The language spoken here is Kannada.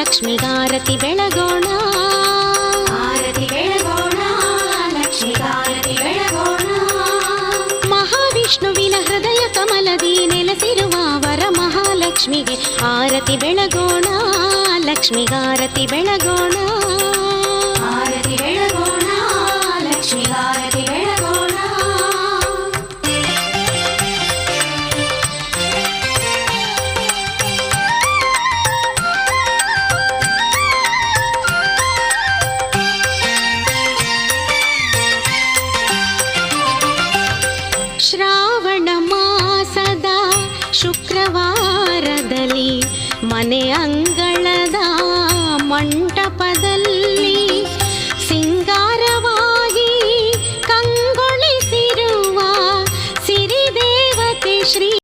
ಲಕ್ಷ್ಮಿಗಾರತಿ ಬೆಳಗೋಣ, ಆರತಿ ಬೆಳಗೋಣ, ಲಕ್ಷ್ಮಿಗಾರತಿ ಬೆಳಗೋಣ. ಮಹಾವಿಷ್ಣುವಿನ ಹೃದಯ ಕಮಲದಿ ನೆಲೆಸಿರುವ ವರ ಮಹಾಲಕ್ಷ್ಮಿಗೆ ಆರತಿ ಬೆಳಗೋಣ, ಲಕ್ಷ್ಮಿಗಾರತಿ ಬೆಳಗೋಣ, ಆರತಿ ಬೆಳಗೋಣ, ಲಕ್ಷ್ಮಿಗಾರತಿ ಬೆಳಗೋಣ. ಶ್ರಾವಣ ಮಾಸದ ಶುಕ್ರವಾರದಲ್ಲಿ ಮನೆ ಅಂಗಳದ ಮಂಟಪ